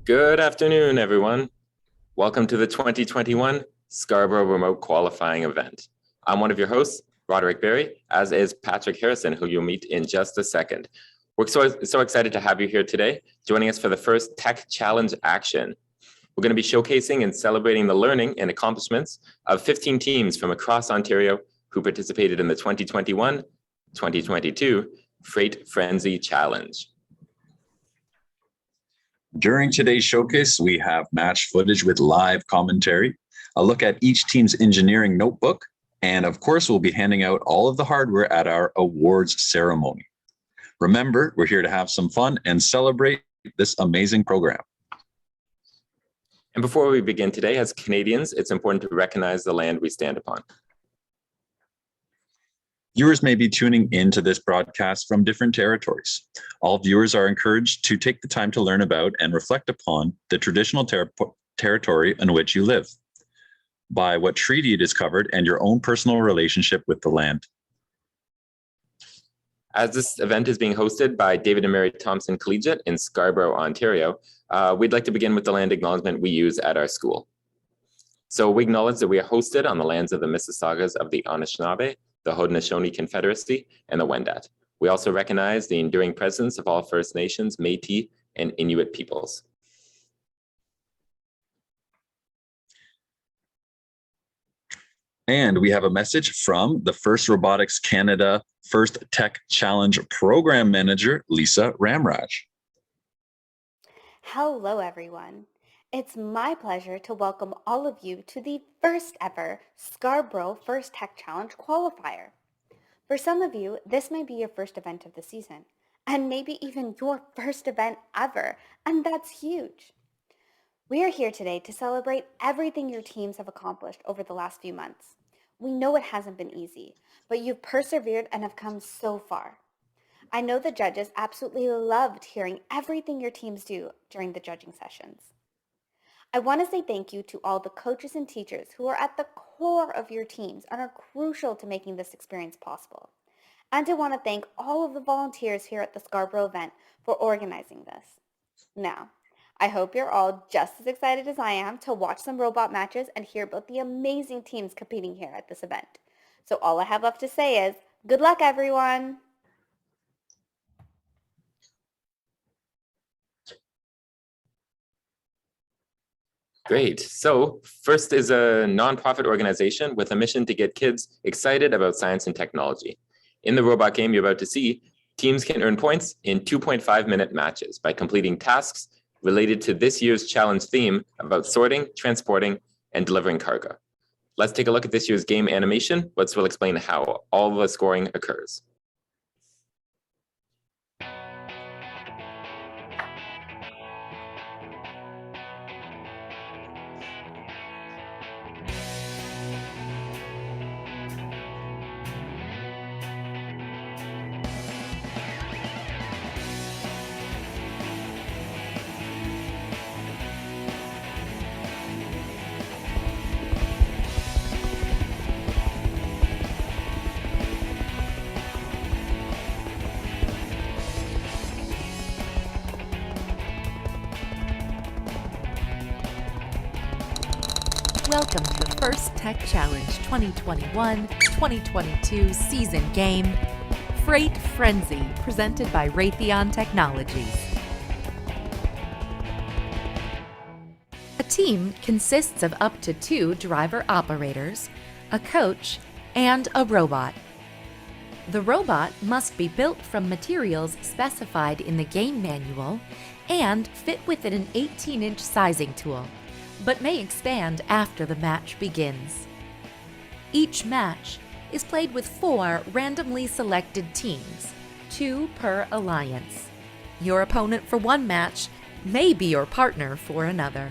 Good afternoon, everyone. Welcome to the 2021 Scarborough Remote Qualifying event. I'm one of your hosts, Roderick Berry, as is Patrick Harrison, who you'll meet in just a second. We're so excited to have you here today, joining us for the first Tech Challenge Action. We're going to be showcasing and celebrating the learning and accomplishments of 15 teams from across Ontario who participated in the 2021-2022 Freight Frenzy Challenge. During today's showcase, we have match footage with live commentary, a look at each team's engineering notebook, and of course, we'll be handing out all of the hardware at our awards ceremony. Remember, we're here to have some fun and celebrate this amazing program. And before we begin today, as Canadians, it's important to recognize the land we stand upon. Viewers may be tuning into this broadcast from different territories. All viewers are encouraged to take the time to learn about and reflect upon the traditional territory in which you live, by what treaty it is covered, and your own personal relationship with the land. As this event is being hosted by David and Mary Thompson Collegiate in Scarborough, Ontario, we'd like to begin with the land acknowledgement we use at our school. So we acknowledge that we are hosted on the lands of the Mississaugas of the Anishinaabe, the Haudenosaunee Confederacy, and the Wendat. We also recognize the enduring presence of all First Nations, Métis, and Inuit peoples. And we have a message from the First Robotics Canada First Tech Challenge Program Manager, Lisa Ramraj. Hello, everyone. It's my pleasure to welcome all of you to the first ever Scarborough First Tech Challenge qualifier. For some of you, this may be your first event of the season, and maybe even your first event ever, and that's huge. We are here today to celebrate everything your teams have accomplished over the last few months. We know it hasn't been easy, but you've persevered and have come so far. I know the judges absolutely loved hearing everything your teams do during the judging sessions. I want to say thank you to all the coaches and teachers who are at the core of your teams and are crucial to making this experience possible. And I want to thank all of the volunteers here at the Scarborough event for organizing this. Now, I hope you're all just as excited as I am to watch some robot matches and hear about the amazing teams competing here at this event. So all I have left to say is, good luck, everyone! Great. So FIRST is a nonprofit organization with a mission to get kids excited about science and technology. In the robot game you're about to see, teams can earn points in 2.5-minute matches by completing tasks related to this year's challenge theme about sorting, transporting, and delivering cargo. Let's take a look at this year's game animation, which will explain how all the scoring occurs. Welcome to the First Tech Challenge 2021-2022 season game, Freight Frenzy, presented by Raytheon Technologies. A team consists of up to 2 driver-operators, a coach, and a robot. The robot must be built from materials specified in the game manual and fit within an 18-inch sizing tool, but may expand after the match begins. Each match is played with 4 randomly selected teams, 2 per alliance. Your opponent for one match may be your partner for another.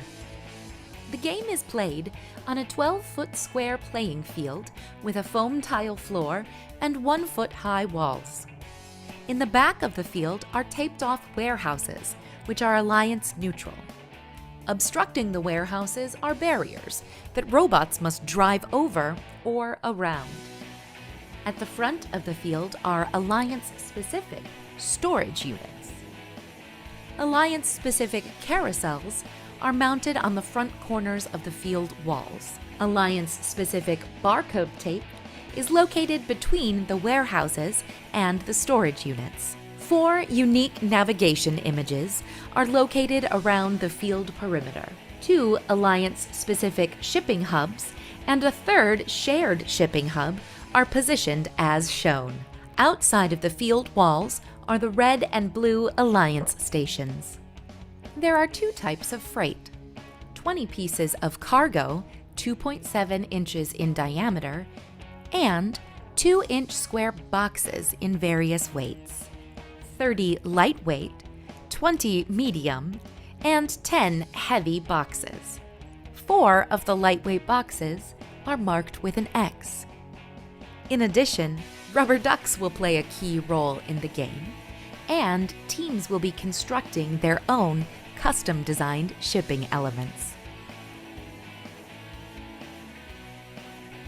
The game is played on a 12-foot square playing field with a foam tile floor and 1-foot-high walls. In the back of the field are taped-off warehouses, which are alliance neutral. Obstructing the warehouses are barriers that robots must drive over or around. At the front of the field are alliance-specific storage units. Alliance-specific carousels are mounted on the front corners of the field walls. Alliance-specific barcode tape is located between the warehouses and the storage units. 4 unique navigation images are located around the field perimeter. 2 Alliance-specific shipping hubs and a 3rd shared shipping hub are positioned as shown. Outside of the field walls are the red and blue Alliance stations. There are 2 types of freight: 20 pieces of cargo, 2.7 inches in diameter, and 2-inch square boxes in various weights: 30 lightweight, 20 medium, and 10 heavy boxes. 4 of the lightweight boxes are marked with an X. In addition, rubber ducks will play a key role in the game, and teams will be constructing their own custom-designed shipping elements.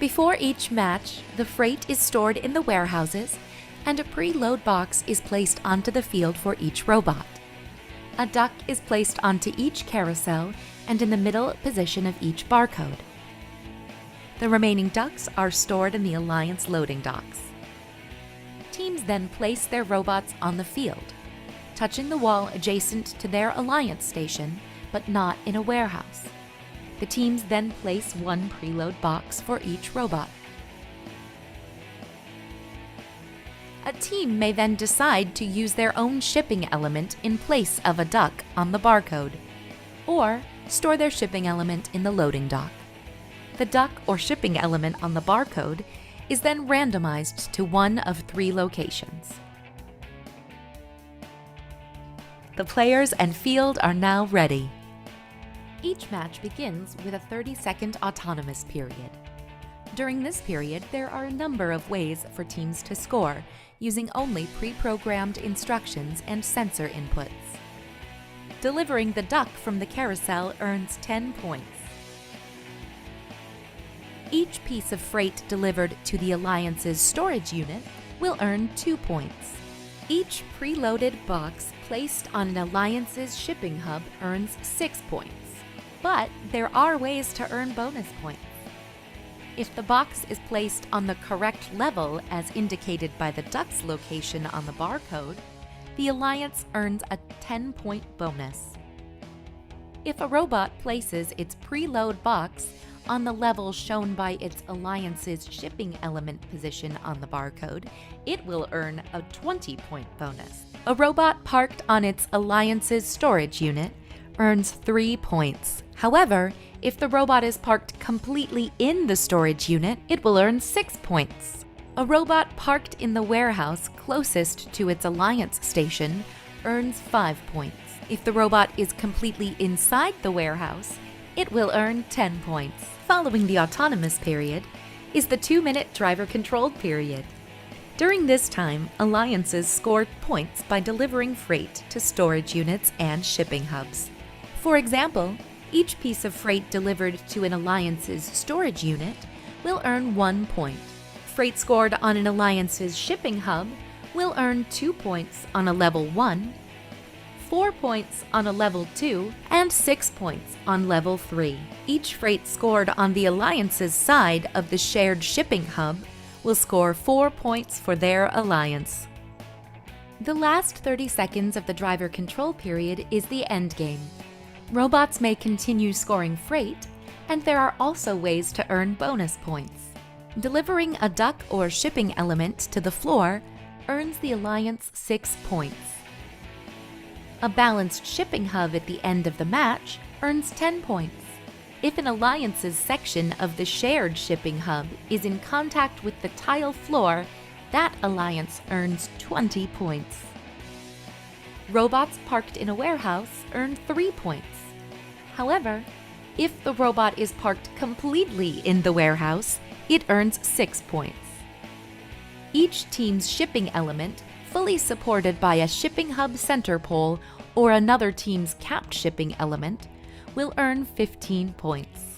Before each match, the freight is stored in the warehouses and a preload box is placed onto the field for each robot. A duck is placed onto each carousel and in the middle position of each barcode. The remaining ducks are stored in the Alliance loading docks. Teams then place their robots on the field, touching the wall adjacent to their Alliance station, but not in a warehouse. The teams then place 1 preload box for each robot. A team may then decide to use their own shipping element in place of a duck on the barcode, or store their shipping element in the loading dock. The duck or shipping element on the barcode is then randomized to one of 3 locations. The players and field are now ready. Each match begins with a 30-second autonomous period. During this period, there are a number of ways for teams to score, using only pre-programmed instructions and sensor inputs. Delivering the duck from the carousel earns 10 points. Each piece of freight delivered to the Alliance's storage unit will earn 2 points. Each preloaded box placed on an Alliance's shipping hub earns 6 points. But there are ways to earn bonus points. If the box is placed on the correct level as indicated by the duck's location on the barcode, the Alliance earns a 10-point bonus. If a robot places its preload box on the level shown by its Alliance's shipping element position on the barcode, it will earn a 20-point bonus. A robot parked on its Alliance's storage unit earns 3 points. However, if the robot is parked completely in the storage unit, it will earn 6 points. A robot parked in the warehouse closest to its Alliance station earns 5 points. If the robot is completely inside the warehouse, it will earn 10 points. Following the autonomous period is the 2-minute driver-controlled period. During this time, Alliances score points by delivering freight to storage units and shipping hubs. For example, each piece of freight delivered to an Alliance's storage unit will earn 1 point. Freight scored on an Alliance's shipping hub will earn 2 points on a level 1, 4 points on a level 2, and 6 points on level 3. Each freight scored on the Alliance's side of the shared shipping hub will score 4 points for their Alliance. The last 30 seconds of the driver control period is the endgame. Robots may continue scoring freight, and there are also ways to earn bonus points. Delivering a duck or shipping element to the floor earns the Alliance 6 points. A balanced shipping hub at the end of the match earns 10 points. If an alliance's section of the shared shipping hub is in contact with the tile floor, that alliance earns 20 points. Robots parked in a warehouse earn 3 points. However, if the robot is parked completely in the warehouse, it earns 6 points. Each team's shipping element, fully supported by a shipping hub center pole or another team's capped shipping element, will earn 15 points.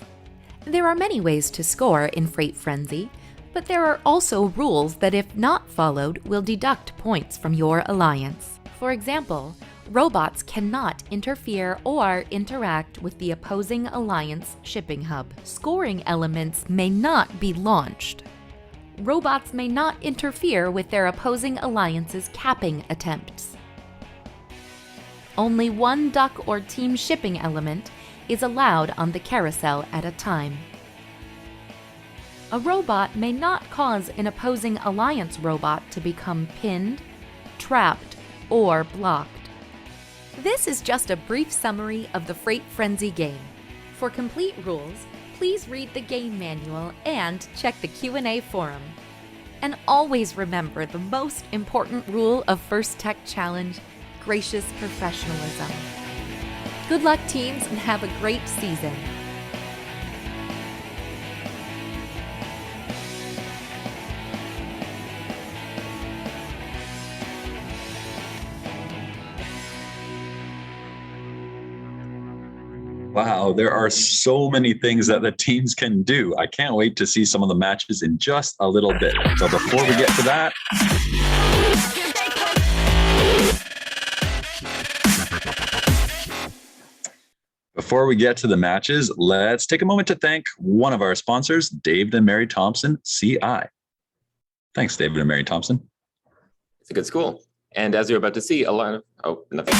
There are many ways to score in Freight Frenzy, but there are also rules that, if not followed, will deduct points from your alliance. For example, robots cannot interfere or interact with the opposing alliance shipping hub. Scoring elements may not be launched. Robots may not interfere with their opposing alliance's capping attempts. Only one duck or team shipping element is allowed on the carousel at a time. A robot may not cause an opposing alliance robot to become pinned, trapped, or blocked. This is just a brief summary of the Freight Frenzy game. For complete rules, please read the game manual and check the Q&A forum. And always remember the most important rule of First Tech Challenge: gracious professionalism. Good luck, teams, and have a great season. Wow, there are so many things that the teams can do. I can't wait to see some of the matches in just a little bit. So before we get to that, matches, let's take a moment to thank one of our sponsors, David and Mary Thompson, CI. Thanks, David and Mary Thompson. It's a good school. And as you're about to see, a lot of... Oh, nothing.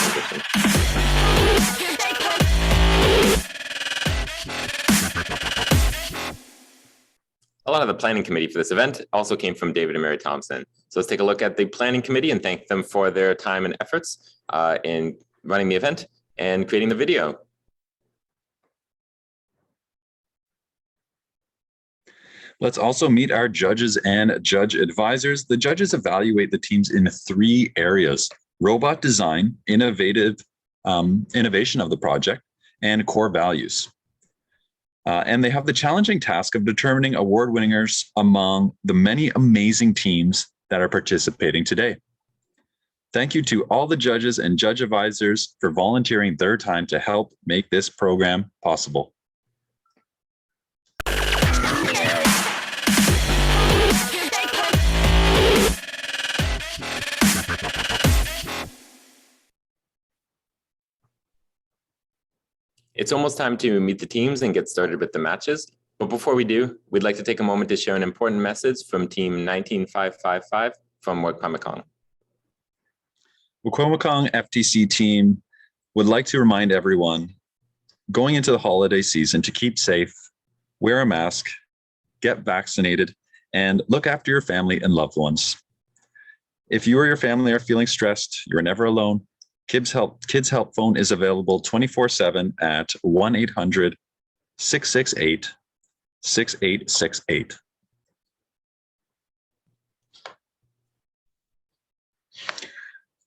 A lot of the planning committee for this event also came from David and Mary Thompson. So let's take a look at the planning committee and thank them for their time and efforts in running the event and creating the video. Let's also meet our judges and judge advisors. The judges evaluate the teams in 3 areas: robot design, innovation of the project, and core values. And they have the challenging task of determining award winners among the many amazing teams that are participating today. Thank you to all the judges and judge advisors for volunteering their time to help make this program possible. It's almost time to meet the teams and get started with the matches. But before we do, we'd like to take a moment to share an important message from Team 19555 from Wakwamacong. Wakwamacong FTC team would like to remind everyone going into the holiday season to keep safe, wear a mask, get vaccinated, and look after your family and loved ones. If you or your family are feeling stressed, you're never alone. Kids Help phone is available 24/7 at 1-800-668-6868.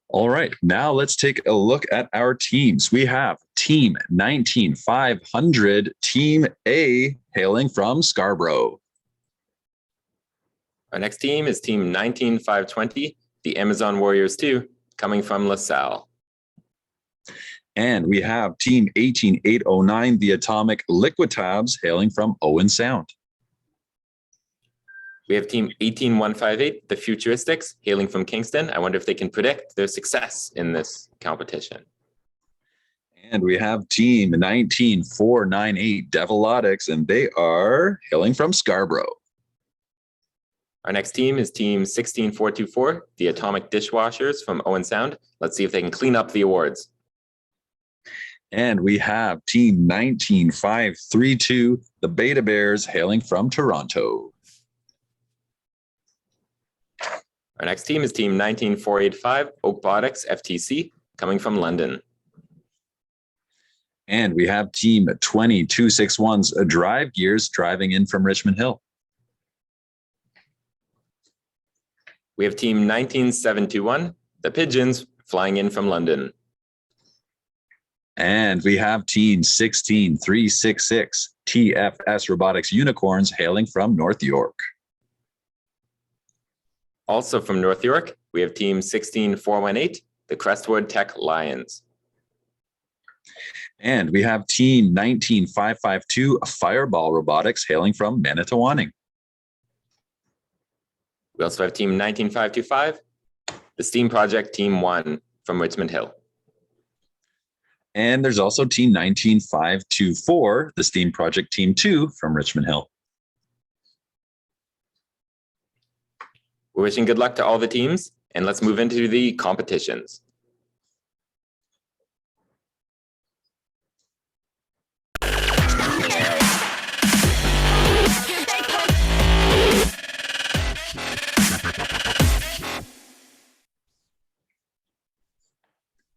All right, now let's take a look at our teams. We have Team 19500, Team A, hailing from Scarborough. Our next team is Team 19520, the Amazon Warriors 2, coming from LaSalle. And we have Team 18809, the Atomic Liquid Tabs, hailing from Owen Sound. We have Team 18158, the Futuristics, hailing from Kingston. I wonder if they can predict their success in this competition. And we have Team 19498, Devilotics, and they are hailing from Scarborough. Our next team is Team 16424, the Atomic Dishwashers from Owen Sound. Let's see if they can clean up the awards. And we have Team 19532, the Beta Bears, hailing from Toronto. Our next team is Team 19485, Oakbotics FTC, coming from London. And we have team 20261's Drive Gears driving in from Richmond Hill. We have team 19721, the Pigeons, flying in from London. And we have team 16366, TFS Robotics Unicorns, hailing from North York. Also from North York, we have team 16418, the Crestwood Tech Lions. And we have team 19552, Fireball Robotics, hailing from Manitowoc. We also have team 19525, the Steam Project Team 1 from Richmond Hill. And there's also team 19524, the Steam Project Team 2 from Richmond Hill. We're wishing good luck to all the teams, and let's move into the competitions.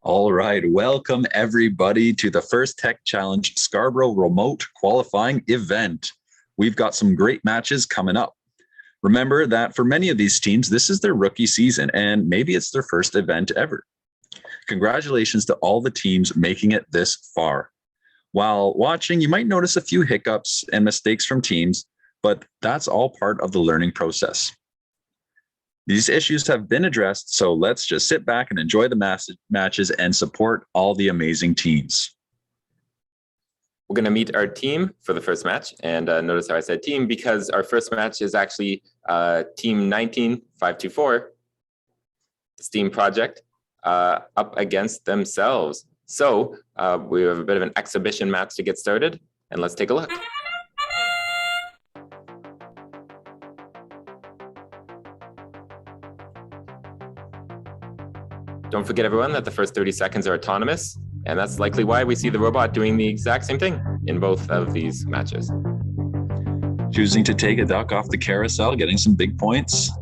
All right, welcome everybody to the first Tech Challenge Scarborough remote qualifying event. We've got some great matches coming up. Remember that for many of these teams, this is their rookie season and maybe it's their first event ever. Congratulations to all the teams making it this far. While watching, you might notice a few hiccups and mistakes from teams, but that's all part of the learning process. These issues have been addressed, so let's just sit back and enjoy the matches and support all the amazing teams. We're going to meet our team for the first match, and notice how I said team because our first match is actually team 19524, the Steam Project, up against themselves. So we have a bit of an exhibition match to get started, and let's take a look. Don't forget, everyone, that the first 30 seconds are autonomous, and that's likely why we see the robot doing the exact same thing in both of these matches. Choosing to take a duck off the carousel, getting some big points.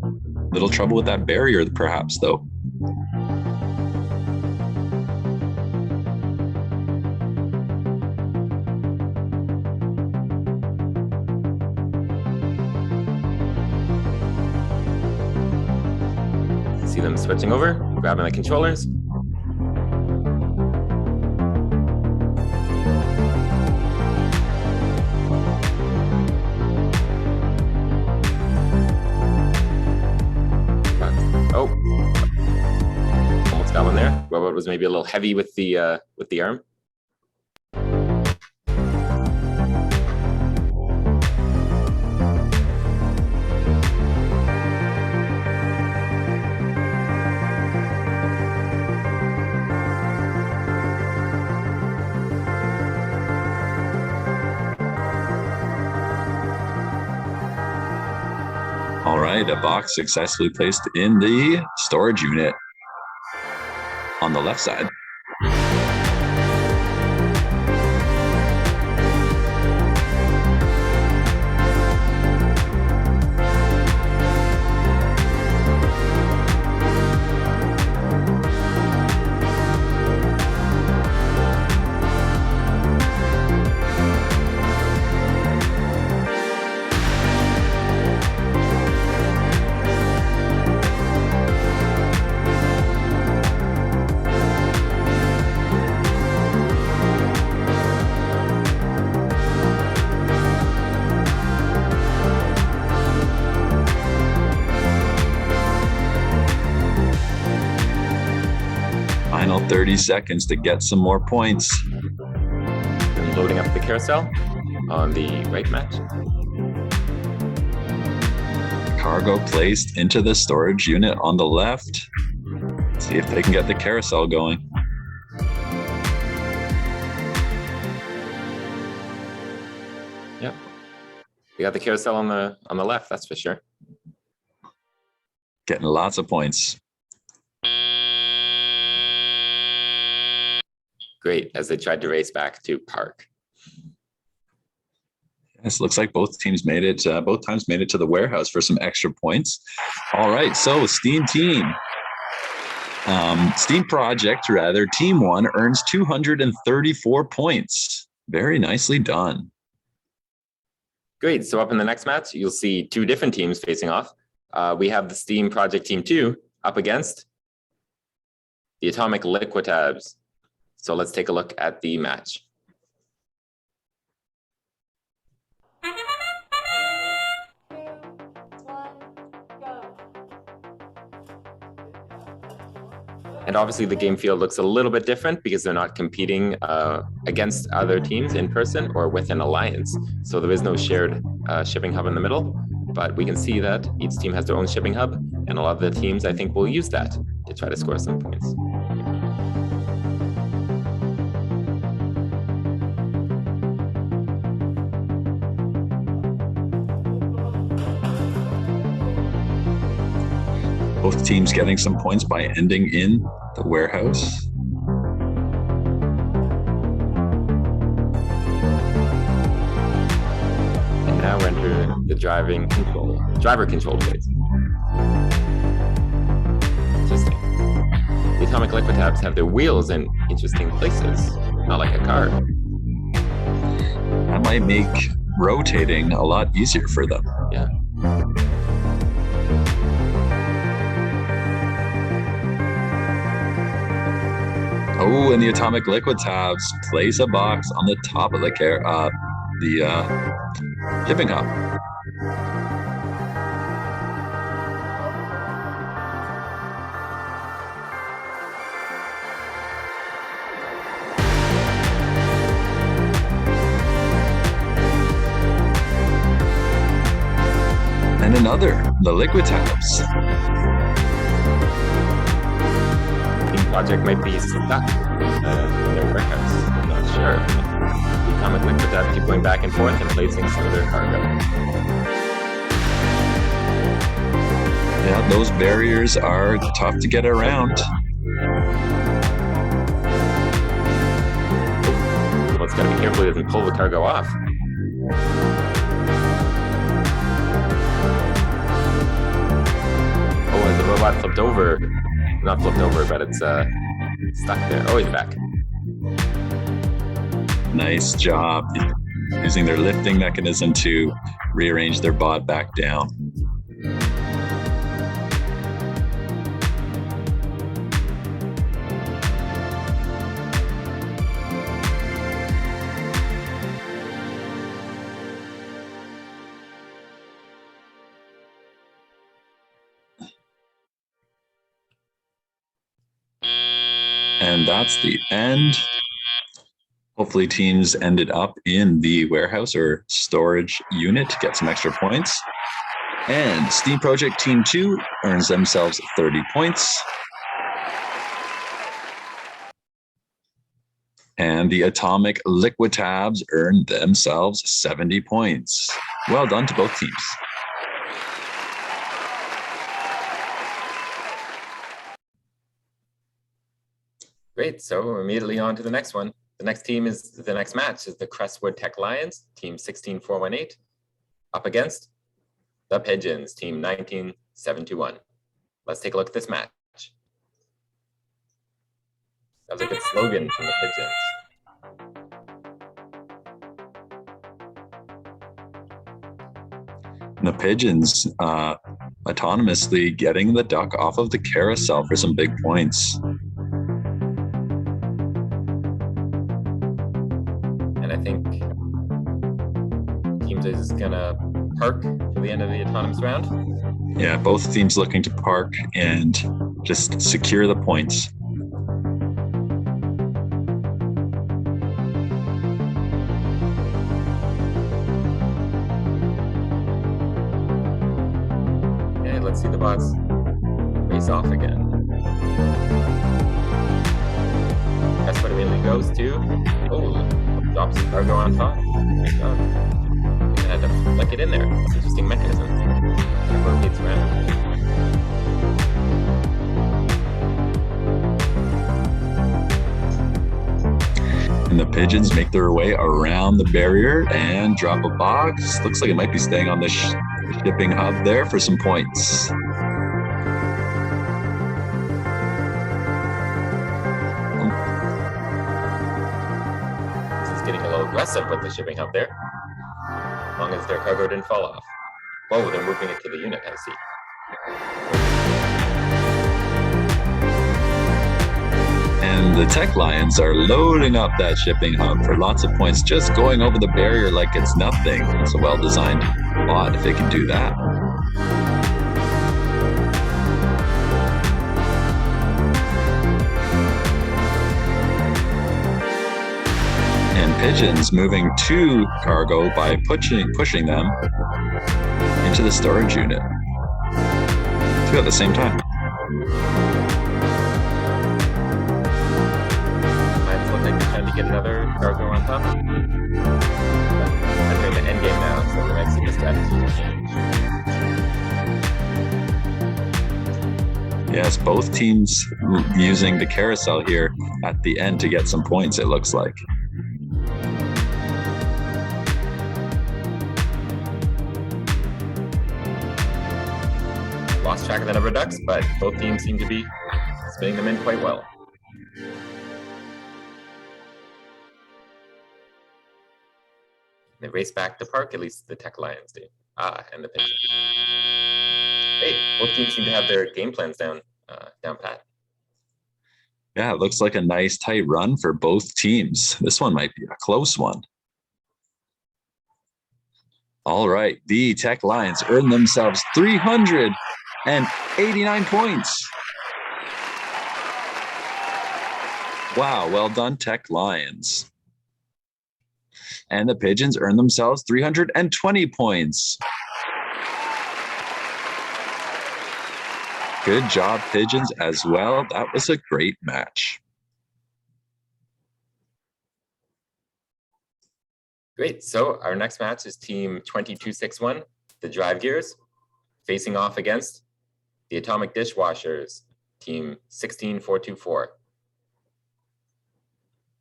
Little trouble with that barrier, perhaps, though. See them switching over, grabbing the controllers. Oh, almost got one there. Robot was maybe a little heavy with the arm. All right, a box successfully placed in the storage unit on the left side. Final 30 seconds to get some more points. And loading up the carousel on the right match. Cargo placed into the storage unit on the left. See if they can get the carousel going. Yep. We got the carousel on the left, that's for sure. Getting lots of points. Great, as they tried to race back to park. Yes, looks like both teams made it. Both times made it to the warehouse for some extra points. All right, so Steam team, Steam Project, rather, Team 1 earns 234 points. Very nicely done. Great. So up in the next match, you'll see two different teams facing off. We have the Steam Project Team 2 up against the Atomic Liquitabs. So let's take a look at the match. And obviously the game field looks a little bit different because they're not competing against other teams in person or with an alliance. So there is no shared shipping hub in the middle, but we can see that each team has their own shipping hub, and a lot of the teams I think will use that to try to score some points. Both teams getting some points by ending in the warehouse. And now we're entering the driver control phase. Interesting. The Atomic Liquitabs have their wheels in interesting places, not like a car. That might make rotating a lot easier for them. Yeah. Oh, and the Atomic Liquitabs place a box on the top of the shipping hub. And another, the Liquitabs. Project might be stuck in their warehouse. I'm not sure. The Atomic Liquitabs keep going back and forth and placing some of their cargo. Yeah, those barriers are tough to get around. Well, it's got to be careful he doesn't pull the cargo off. Oh, and the robot flipped over. Not flipped over, but it's stuck there. Oh, he's back. Nice job using their lifting mechanism to rearrange their bot back down. And that's the end. Hopefully teams ended up in the warehouse or storage unit to get some extra points. And Steam Project Team 2 earns themselves 30 points. And the Atomic Liquitabs earned themselves 70 points. Well done to both teams. Great. So we're immediately on to the next one. The next match is the Crestwood Tech Lions, team 16418, up against the Pigeons, team 19721. Let's take a look at this match. That was a good slogan from the Pigeons. The Pigeons autonomously getting the duck off of the carousel for some big points. And I think teams is gonna park for the end of the autonomous round. Yeah, both teams looking to park and just secure the points. Okay, let's see the bots race off again. That's what immediately goes to. Oh, drops the cargo on top. Great job. They had to flick it in there. Interesting mechanism. It rotates around. And the Pigeons make their way around the barrier and drop a box. Looks like it might be staying on the shipping hub there for some points. must have put the shipping hub there, as long as their cargo didn't fall off. Whoa, they're moving it to the unit, I see. And the Tech Lions are loading up that shipping hub for lots of points, just going over the barrier like it's nothing. It's a well-designed bot if they can do that. And Pigeons moving to cargo by pushing them into the storage unit. Two at the same time. Lions look like they're trying to get another cargo on top. Entering the end game now, so we might see the strategy change. Yes, both teams using the carousel here at the end to get some points, it looks like. Lost track of the number of ducks, but both teams seem to be spinning them in quite well. They race back to park, at least the Tech Lions do. And the Pigeons. Hey, both teams seem to have their game plans down pat. Yeah, it looks like a nice tight run for both teams. This one might be a close one. All right, the Tech Lions earn themselves 389 points. Wow, well done, Tech Lions. And the Pigeons earn themselves 320 points. Good job, Pigeons, as well. That was a great match. Great, so our next match is team 2261, the Drive Gears, facing off against the Atomic Dishwashers, team 16424.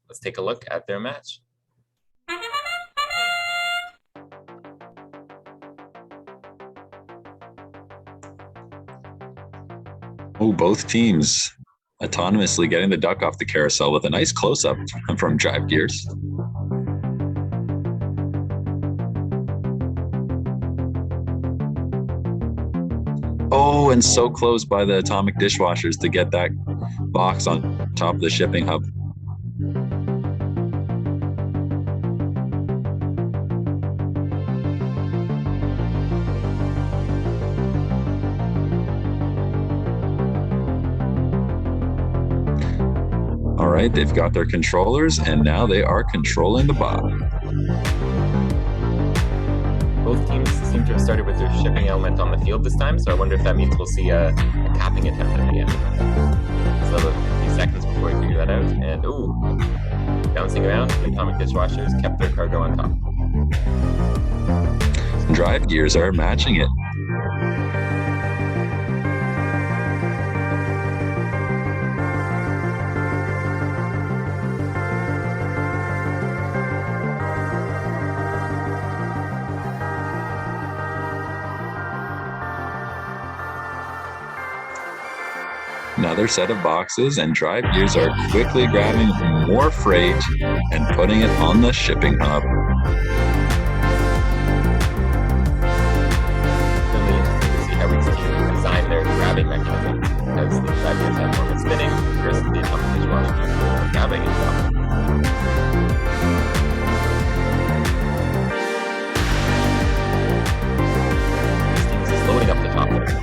Let's take a look at their match. Oh, both teams autonomously getting the duck off the carousel with a nice close-up from Drive Gears. Oh, and so close by the Atomic Dishwashers to get that box on top of the shipping hub. All right, they've got their controllers, and now they are controlling the bot. Both teams seem to have started with their shipping element on the field this time, so I wonder if that means we'll see a capping attempt at the end. So a few seconds before we figure that out, and ooh, bouncing around, the Atomic Dishwashers kept their cargo on top. Drive Gears are matching it. Another set of boxes, and Drive Gears are quickly grabbing more freight and putting it on the shipping hub. Really interesting to see how each team design their grabbing mechanism, as the Drive Gears have more of a spinning versus the Atomic Dishwashers for grabbing and dropping. This team is just loading up the top there.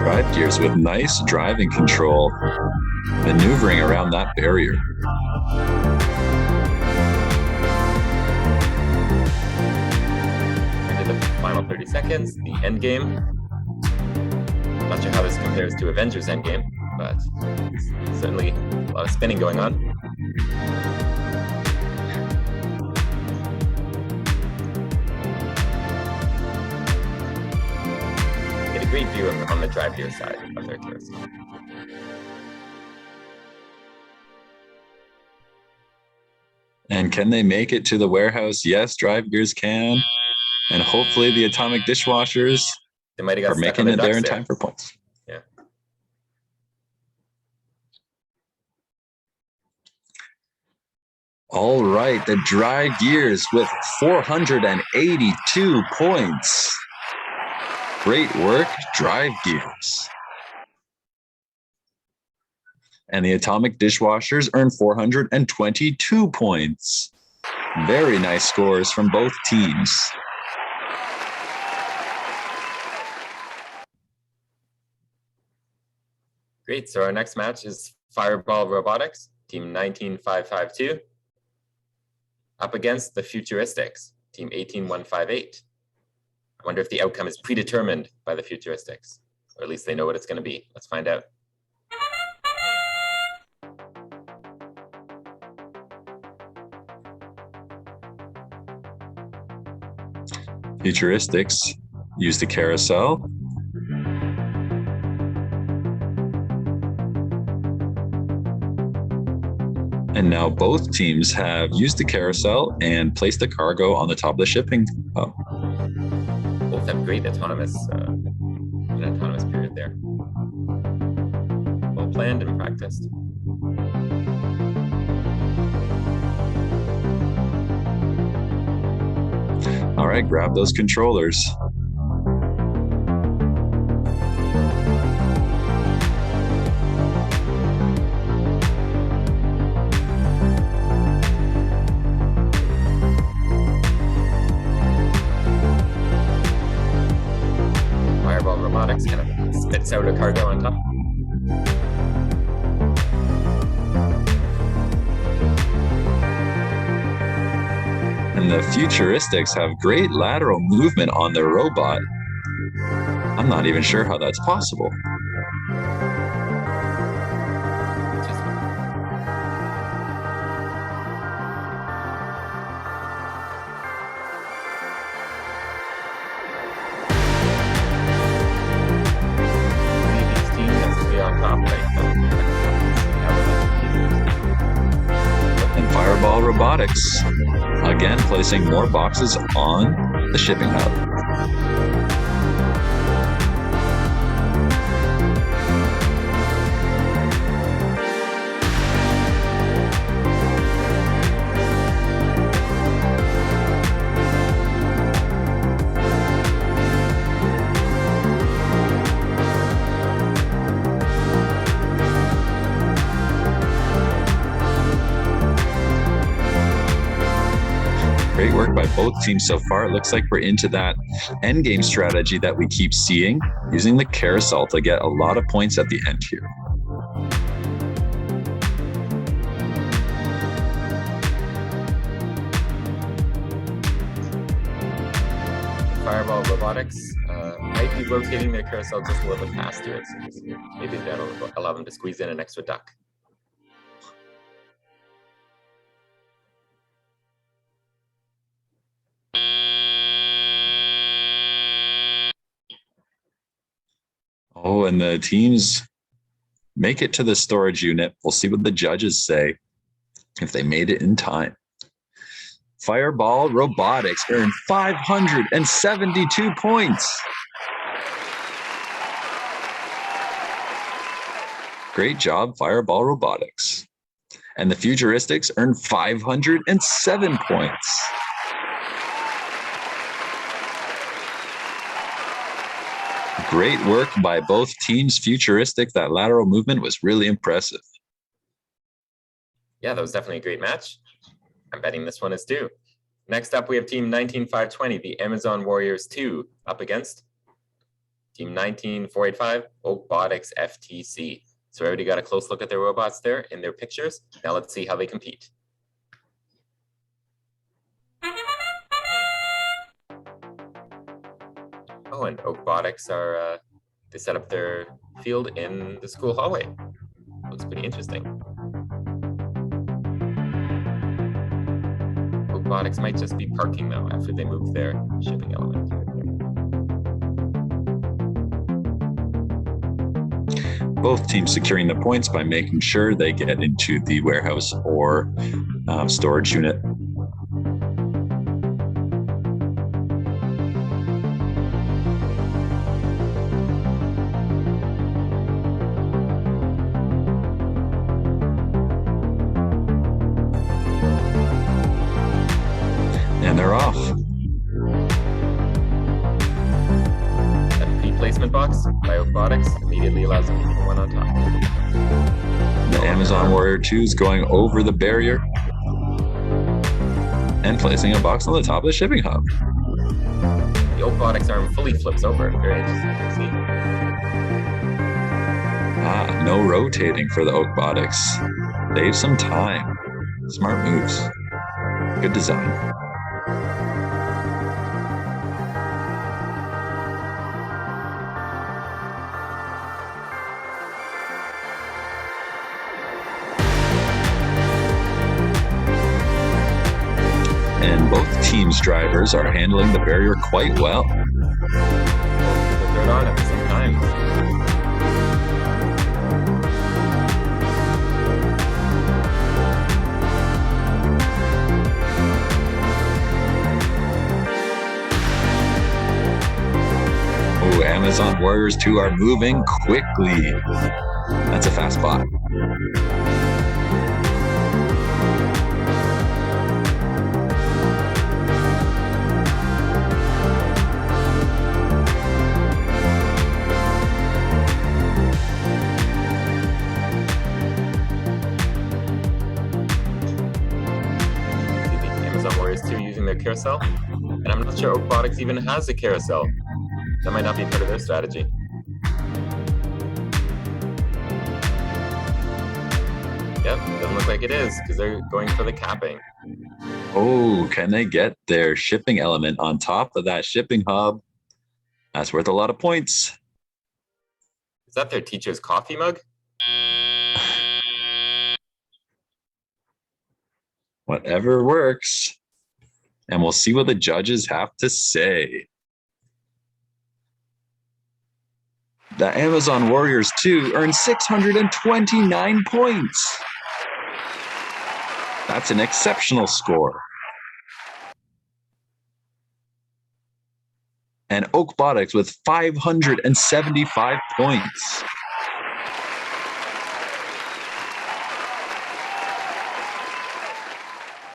Drive Gears with nice driving control, maneuvering around that barrier. Into the final 30 seconds, the end game. Not sure how this compares to Avengers Endgame, but certainly a lot of spinning going on. Get a great view on the Drive Gear side of their carousel. And can they make it to the warehouse? Yes, Drive Gears can. And hopefully the Atomic Dishwashers They might have got are stuck making on the it there ducks in time for points. Yeah. All right, the Dry Gears with 482 points. Great work, Drive Gears. And the Atomic Dishwashers earned 422 points. Very nice scores from both teams. Great. So our next match is Fireball Robotics, team 19552, up against the Futuristics, team 18158. I wonder if the outcome is predetermined by the Futuristics, or at least they know what it's going to be. Let's find out. Futuristics use the carousel. And now both teams have used the carousel and placed the cargo on the top of the shipping hub. Both have great autonomous period there. Well planned and practiced. All right, grab those controllers. Fireball Robotics kind of spits out a cargo on top. And the Futuristics have great lateral movement on their robot. I'm not even sure how that's possible. And Fireball Robotics, again placing more boxes on the shipping hub. Great work by both teams so far. It looks like we're into that end game strategy that we keep seeing, using the carousel to get a lot of points at the end here. Fireball Robotics might be rotating their carousel just a little bit faster, it seems. Maybe that'll allow them to squeeze in an extra duck. Oh, and the teams make it to the storage unit. We'll see what the judges say if they made it in time. Fireball Robotics earned 572 points. Great job, Fireball Robotics. And the Futuristics earned 507 points. Great work by both teams. Futuristic, that lateral movement was really impressive. Yeah, that was definitely a great match. I'm betting this one is too. Next up, we have team 19520, the Amazon Warriors 2, up against team 19485, Oakbotics FTC. So we already got a close look at their robots there in their pictures. Now let's see how they compete. Oh, and Oakbotics are, they set up their field in the school hallway. Looks pretty interesting. Oakbotics might just be parking though after they move their shipping element. Both teams securing the points by making sure they get into the warehouse or storage unit. placement box by Robotics immediately allows them to get the one on top. The Amazon Warrior 2 is going over the barrier and placing a box on the top of the shipping hub. The Robotics arm fully flips over. Very interesting to see. No rotating for the Oakbotics. Save some time. Smart moves. Good design. And both teams' drivers are handling the barrier quite well. The third on at the same time. Oh, Amazon Warriors 2 are moving quickly. That's a fast spot. Their carousel, and I'm not sure Robotics even has a carousel. That might not be part of their strategy. Yep, doesn't look like it is because they're going for the capping. Oh, can they get their shipping element on top of that shipping hub? That's worth a lot of points. Is that their teacher's coffee mug? Whatever works. And we'll see what the judges have to say. The Amazon Warriors 2 earned 629 points. That's an exceptional score. And Oakbotics with 575 points.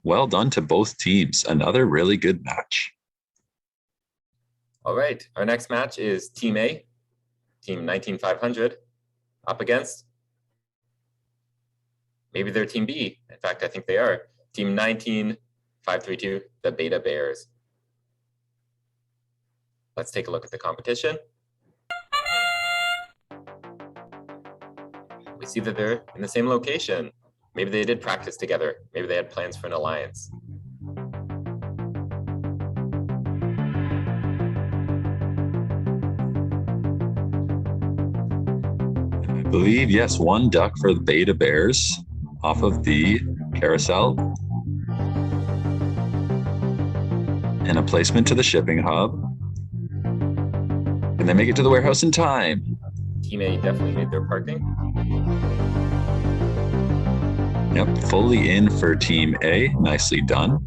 Well done to both teams. Another really good match. All right, our next match is Team A, Team 19500, up against, maybe they're Team B. In fact, I think they are. Team 19532, the Beta Bears. Let's take a look at the competition. We see that they're in the same location. Maybe they did practice together. Maybe they had plans for an alliance. I believe, yes, one duck for the Beta Bears off of the carousel. And a placement to the shipping hub. Can they make it to the warehouse in time? Team A definitely made their parking. Yep, fully in for Team A. Nicely done.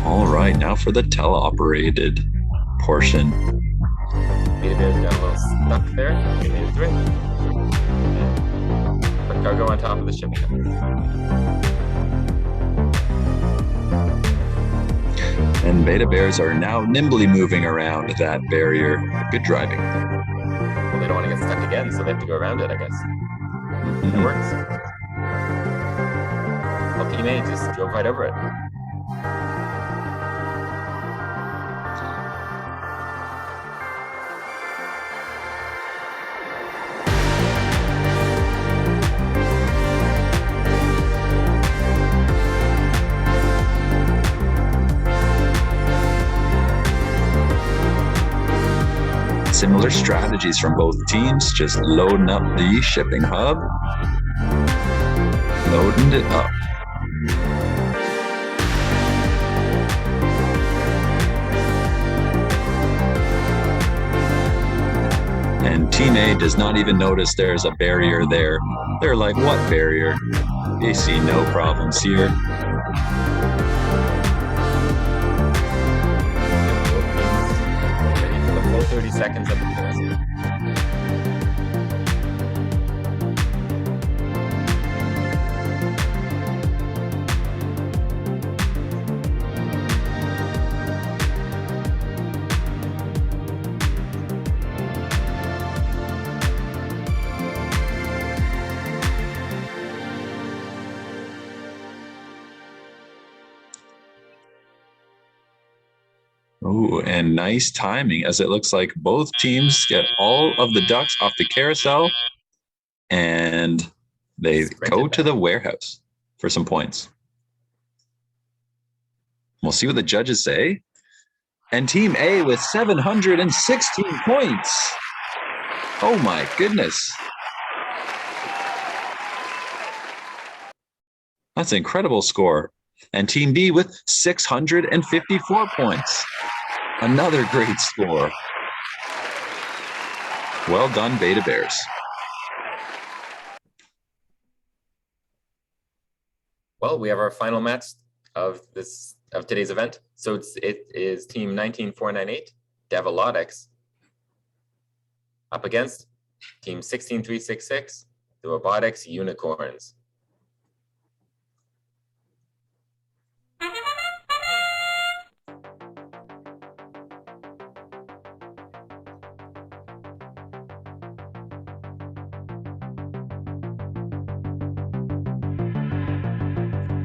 All right, now for the teleoperated portion. Beta Bears got a little stuck there. They made it through. Put cargo on top of the shipping hub. And Beta Bears are now nimbly moving around that barrier. Good driving. Well, they don't want to get stuck again, so they have to go around it, I guess. It works. Well, Team A just drove right over it. Similar strategies from both teams, just loading up the shipping hub, loading it up. And Team A does not even notice there's a barrier there. They're like, what barrier? They see no problems here. Ready for the full 30 seconds of the carousel. Oh, and nice timing, as it looks like both teams get all of the ducks off the carousel and they go to the warehouse for some points. We'll see what the judges say. And Team A with 716 points. Oh my goodness. That's an incredible score. And Team B with 654 points. Another great score. Well done, Beta Bears. Well, we have our final match of today's event. So it is Team 19498, Devilotics, up against Team 16366, the Robotics Unicorns.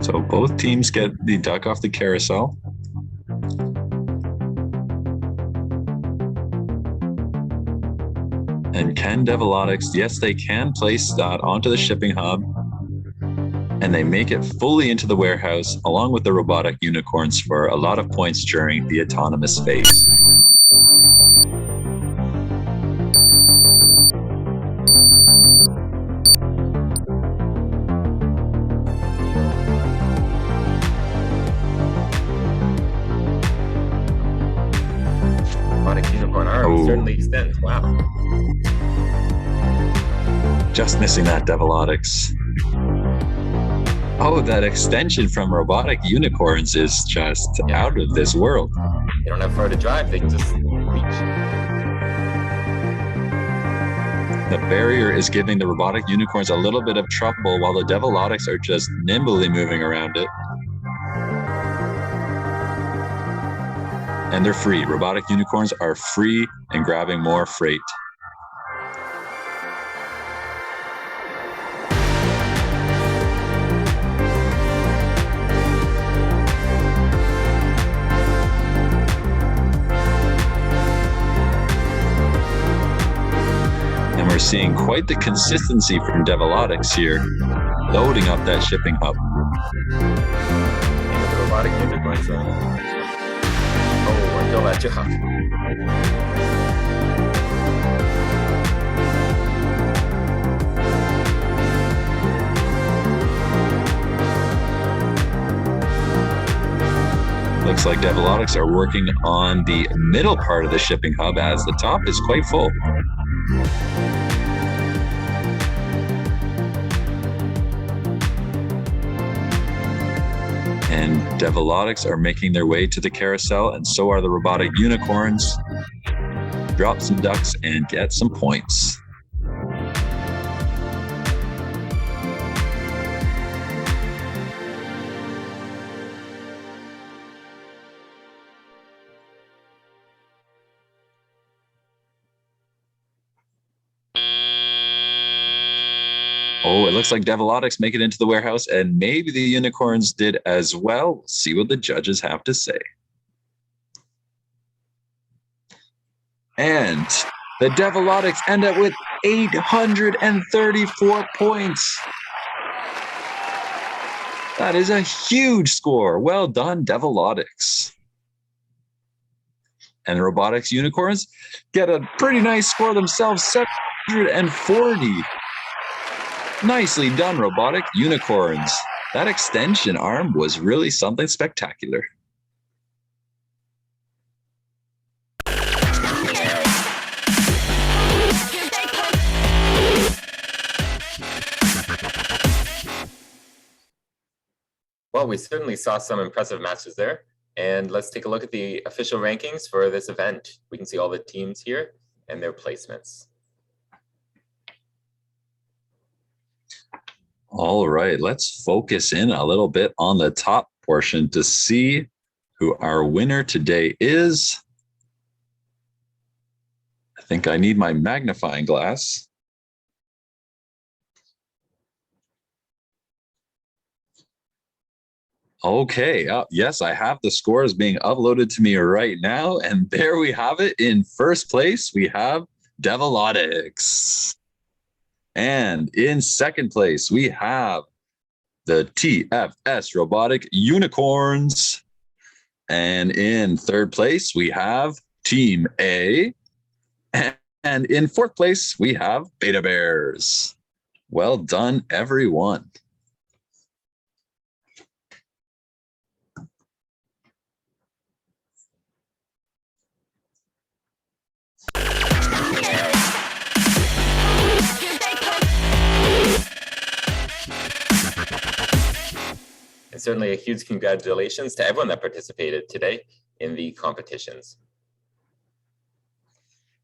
So both teams get the duck off the carousel. And can Devilotics, yes, they can place that onto the shipping hub, and they make it fully into the warehouse along with the robotic unicorns for a lot of points during the autonomous phase. Robotic unicorn arm certainly extends. Wow. Just missing that, Devilotics. Oh, that extension from robotic unicorns is just out of this world. They don't have far to drive, they can just reach. The barrier is giving the robotic unicorns a little bit of trouble while the Devilotics are just nimbly moving around it. And they're free. Robotic unicorns are free and grabbing more freight. And we're seeing quite the consistency from Devilotics here, loading up that shipping hub. And with the robotic unicorns until that job. Looks like Devilotics are working on the middle part of the shipping hub as the top is quite full. And Devilotics are making their way to the carousel, and so are the robotic unicorns. Drop some ducks and get some points. Oh, it looks like Devilotics make it into the warehouse, and maybe the unicorns did as well. We'll see what the judges have to say. And the Devilotics end up with 834 points. That is a huge score. Well done, Devilotics. And the Robotics Unicorns get a pretty nice score themselves, 740. Nicely done, Robotic Unicorns. That extension arm was really something spectacular. Well, we certainly saw some impressive matches there. And let's take a look at the official rankings for this event. We can see all the teams here and their placements. All right, let's focus in a little bit on the top portion to see who our winner today is. I think I need my magnifying glass. Okay, yes, I have the scores being uploaded to me right now. And there we have it. In first place, we have Devilotics. And in second place, we have the TFS Robotic Unicorns. And in third place, we have Team A. And in fourth place, we have Beta Bears. Well done, everyone. And certainly a huge congratulations to everyone that participated today in the competitions.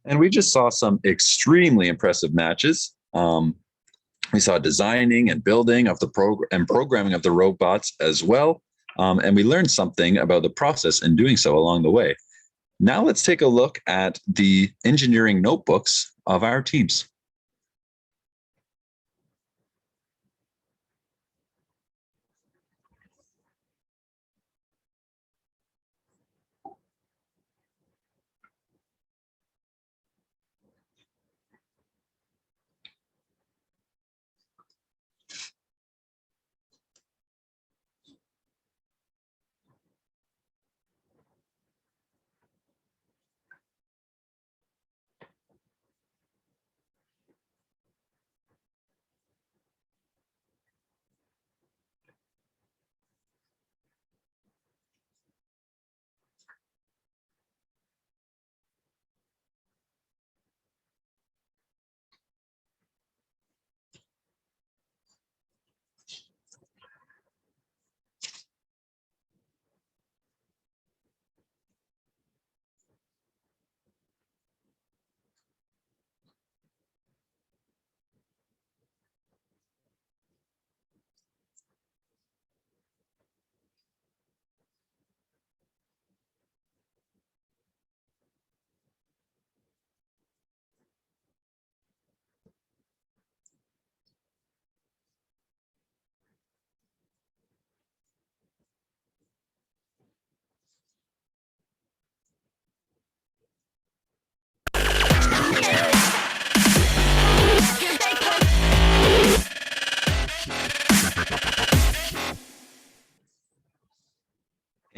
And we just saw some extremely impressive matches. We saw designing and building of the programming of the robots as well. And we learned something about the process in doing so along the way. Now let's take a look at the engineering notebooks of our teams.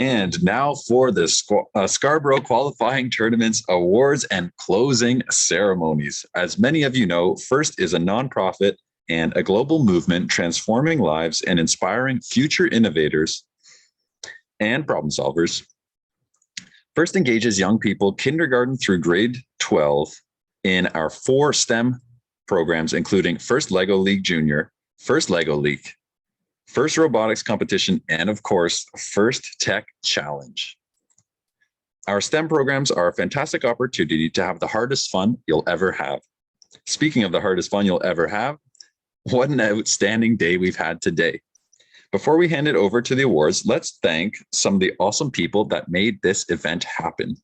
And now for the Scarborough Qualifying Tournaments Awards and Closing Ceremonies. As many of you know, FIRST is a nonprofit and a global movement transforming lives and inspiring future innovators and problem solvers. FIRST engages young people kindergarten through grade 12 in our 4 STEM programs, including FIRST Lego League Junior, FIRST Lego League, FIRST Robotics Competition, and of course, FIRST Tech Challenge. Our STEM programs are a fantastic opportunity to have the hardest fun you'll ever have. Speaking of the hardest fun you'll ever have, what an outstanding day we've had today. Before we hand it over to the awards, let's thank some of the awesome people that made this event happen.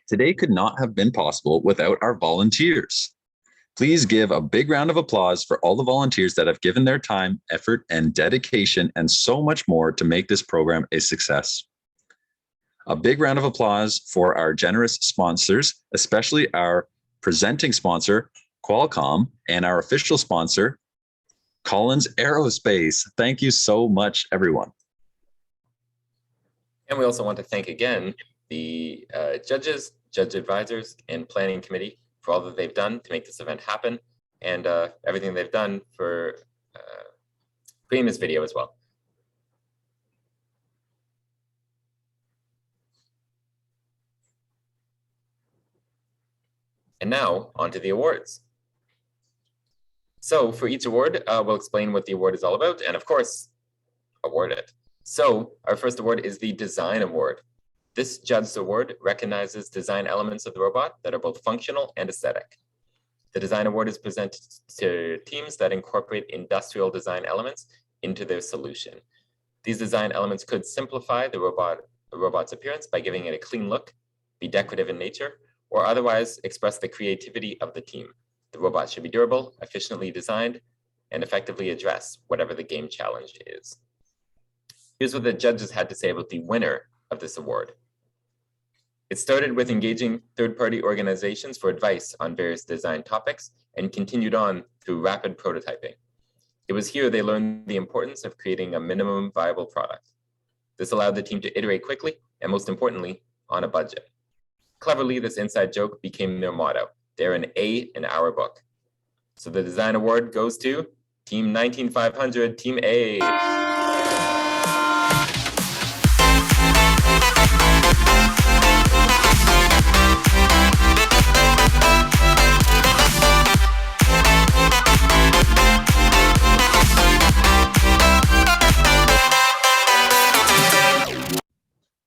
Today could not have been possible without our volunteers. Please give a big round of applause for all the volunteers that have given their time, effort, and dedication, and so much more to make this program a success. A big round of applause for our generous sponsors, especially our presenting sponsor, Qualcomm, and our official sponsor, Collins Aerospace. Thank you so much, everyone. And we also want to thank again the judges, judge advisors, and planning committee for all that they've done to make this event happen, and everything they've done for creating this video as well. And now on to the awards. So for each award, we'll explain what the award is all about, and of course, award it. So our first award is the Design Award. This judged award recognizes design elements of the robot that are both functional and aesthetic. The Design Award is presented to teams that incorporate industrial design elements into their solution. These design elements could simplify the robot's appearance by giving it a clean look, be decorative in nature, or otherwise express the creativity of the team. The robot should be durable, efficiently designed, and effectively address whatever the game challenge is. Here's what the judges had to say about the winner of this award. It started with engaging third-party organizations for advice on various design topics and continued on through rapid prototyping. It was here they learned the importance of creating a minimum viable product. This allowed the team to iterate quickly and, most importantly, on a budget. Cleverly, this inside joke became their motto. They're an A in our book. So the design award goes to Team 19500, Team A.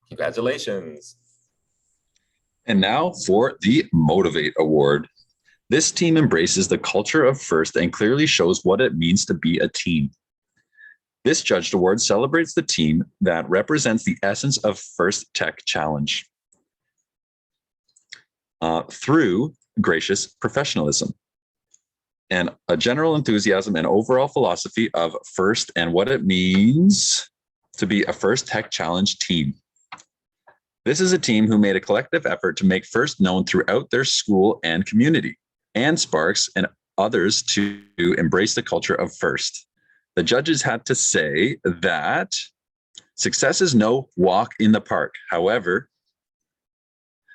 Congratulations. And now for the Motivate Award. This team embraces the culture of FIRST and clearly shows what it means to be a team. This Judged Award celebrates the team that represents the essence of FIRST Tech Challenge through gracious professionalism and a general enthusiasm and overall philosophy of FIRST and what it means to be a FIRST Tech Challenge team. This is a team who made a collective effort to make FIRST known throughout their school and community, and sparks and others to embrace the culture of FIRST. The judges had to say that success is no walk in the park. However,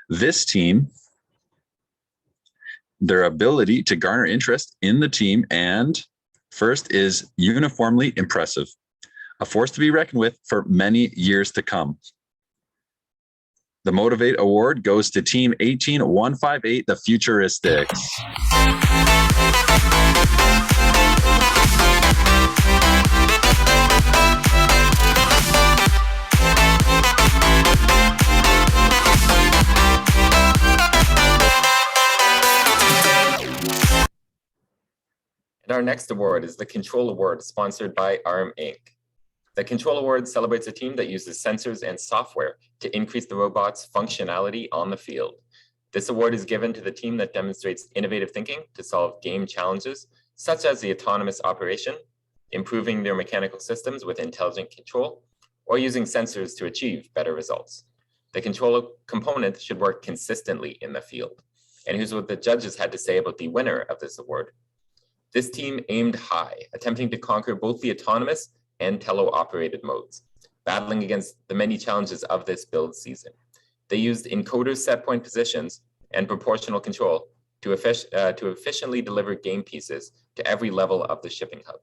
this team, their ability to garner interest in the team and FIRST is uniformly impressive, a force to be reckoned with for many years to come. The Motivate Award goes to Team 18158, the Futuristics. And our next award is the Control Award, sponsored by ARM Inc. The Control Award celebrates a team that uses sensors and software to increase the robot's functionality on the field. This award is given to the team that demonstrates innovative thinking to solve game challenges, such as the autonomous operation, improving their mechanical systems with intelligent control, or using sensors to achieve better results. The control component should work consistently in the field. And here's what the judges had to say about the winner of this award. This team aimed high, attempting to conquer both the autonomous and tele-operated modes, battling against the many challenges of this build season. They used encoder set point positions and proportional control to efficiently deliver game pieces to every level of the shipping hub,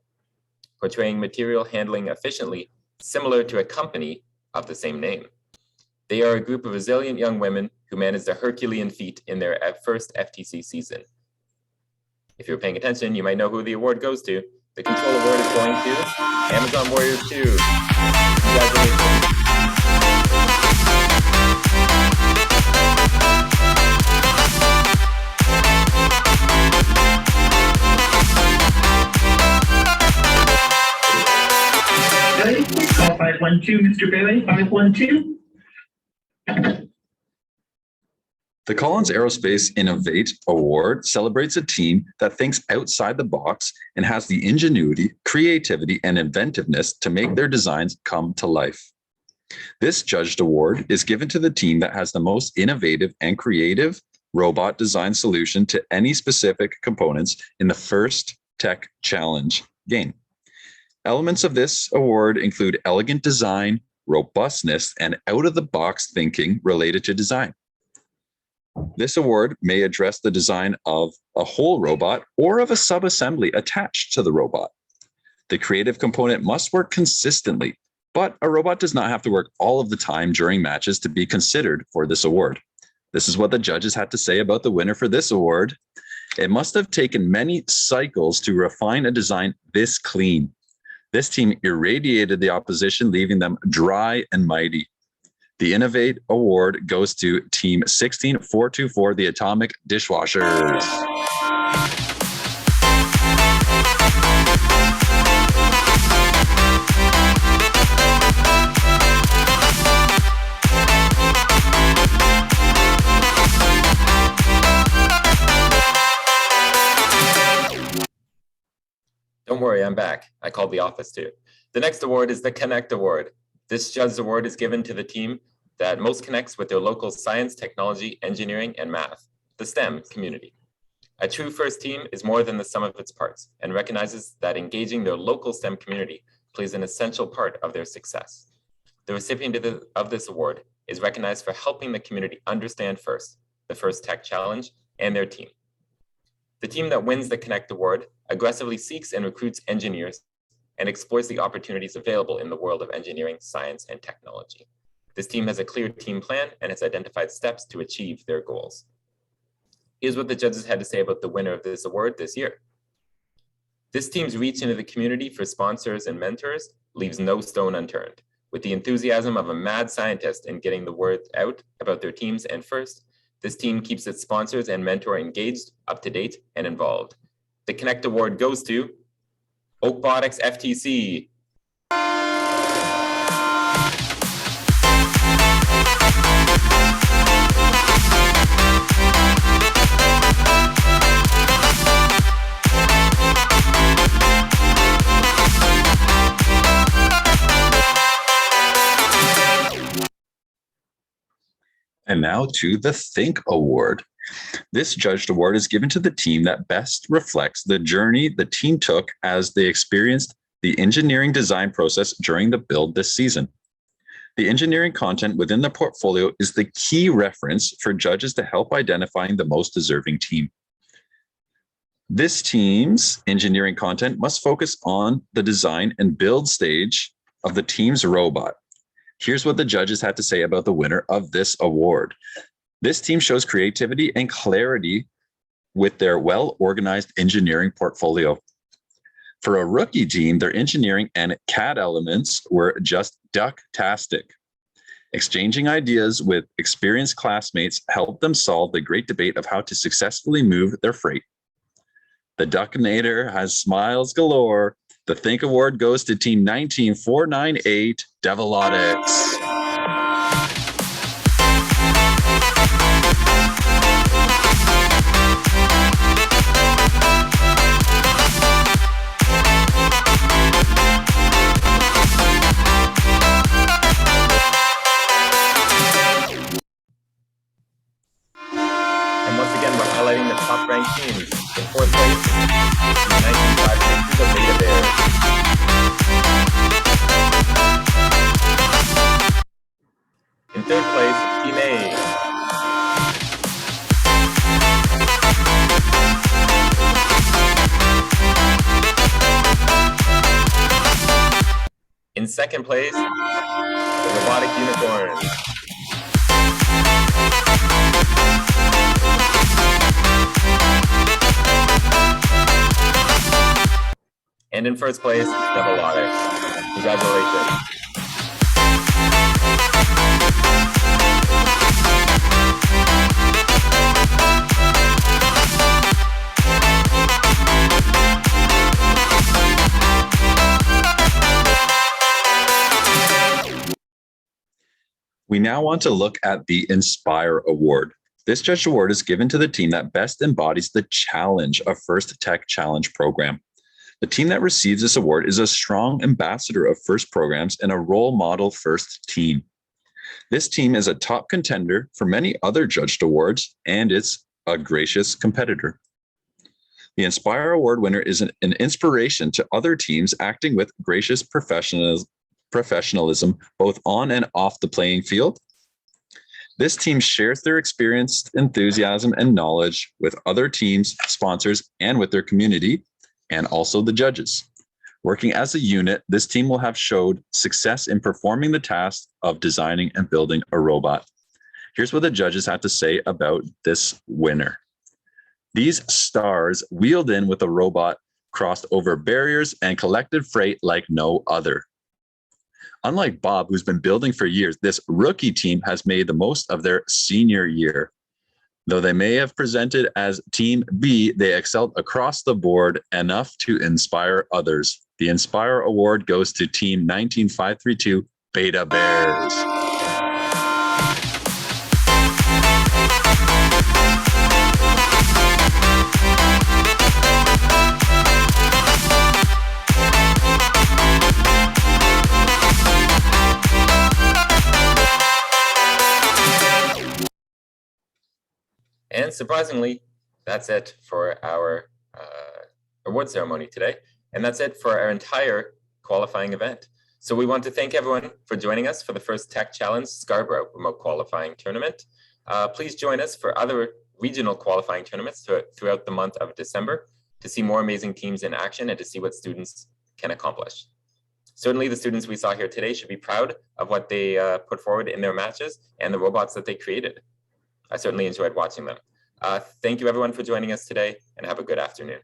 portraying material handling efficiently, similar to a company of the same name. They are a group of resilient young women who managed a Herculean feat in their first FTC season. If you're paying attention, you might know who the award goes to. The Control Award is going to Amazon Warriors 2. Congratulations. Call 512, Mr. Bailey, 512. The Collins Aerospace Innovate Award celebrates a team that thinks outside the box and has the ingenuity, creativity, and inventiveness to make their designs come to life. This Judged Award is given to the team that has the most innovative and creative robot design solution to any specific components in the FIRST Tech Challenge game. Elements of this award include elegant design, robustness, and out-of-the-box thinking related to design. This award may address the design of a whole robot or of a sub-assembly attached to the robot. The creative component must work consistently, but a robot does not have to work all of the time during matches to be considered for this award. This is what the judges had to say about the winner for this award. It must have taken many cycles to refine a design this clean. This team irradiated the opposition, leaving them dry and mighty. The Innovate Award goes to Team 16424, the Atomic Dishwashers. Don't worry, I'm back. I called the office too. The next award is the Connect Award. This Judge Award is given to the team that most connects with their local science, technology, engineering, and math, the STEM community. A true FIRST team is more than the sum of its parts and recognizes that engaging their local STEM community plays an essential part of their success. The recipient of this award is recognized for helping the community understand FIRST, the FIRST Tech Challenge, and their team. The team that wins the Connect Award aggressively seeks and recruits engineers and explores the opportunities available in the world of engineering, science, and technology. This team has a clear team plan and has identified steps to achieve their goals. Here's what the judges had to say about the winner of this award this year. This team's reach into the community for sponsors and mentors leaves no stone unturned. With the enthusiasm of a mad scientist in getting the word out about their teams and FIRST, this team keeps its sponsors and mentor engaged, up to date, and involved. The Connect Award goes to Oakbotics FTC. And now to the Think Award. This judged award is given to the team that best reflects the journey the team took as they experienced the engineering design process during the build this season. The engineering content within the portfolio is the key reference for judges to help identifying the most deserving team. This team's engineering content must focus on the design and build stage of the team's robot. Here's what the judges had to say about the winner of this award. This team shows creativity and clarity with their well-organized engineering portfolio. For a rookie team, their engineering and CAD elements were just duck-tastic. Exchanging ideas with experienced classmates helped them solve the great debate of how to successfully move their freight. The Duckinator has smiles galore. The Think Award goes to Team 19498, Devilotics. And once again, we're highlighting the top-ranked teams. In fourth place, Team 1952, the Beta Bears. In third place, Team A. In second place, the Robotic Unicorn. And in first place, Devilotics. Congratulations. We now want to look at the Inspire Award. This Judge Award is given to the team that best embodies the challenge of FIRST Tech Challenge program. The team that receives this award is a strong ambassador of FIRST programs and a role model FIRST team. This team is a top contender for many other judged awards, and it's a gracious competitor. The Inspire Award winner is an inspiration to other teams acting with gracious professionalism, both on and off the playing field. This team shares their experience, enthusiasm, and knowledge with other teams, sponsors, and with their community, and also the judges. Working as a unit, this team will have showed success in performing the task of designing and building a robot. Here's what the judges had to say about this winner. These stars wheeled in with a robot, crossed over barriers, and collected freight like no other. Unlike Bob, who's been building for years, this rookie team has made the most of their senior year. Though they may have presented as Team B, they excelled across the board enough to inspire others. The Inspire Award goes to Team 19532, Beta Bears. surprisingly, that's it for our award ceremony today. And that's it for our entire qualifying event. So we want to thank everyone for joining us for the first Tech Challenge Scarborough Remote Qualifying Tournament. Please join us for other regional qualifying tournaments throughout the month of December to see more amazing teams in action and to see what students can accomplish. Certainly the students we saw here today should be proud of what they put forward in their matches and the robots that they created. I certainly enjoyed watching them. Thank you everyone for joining us today and have a good afternoon.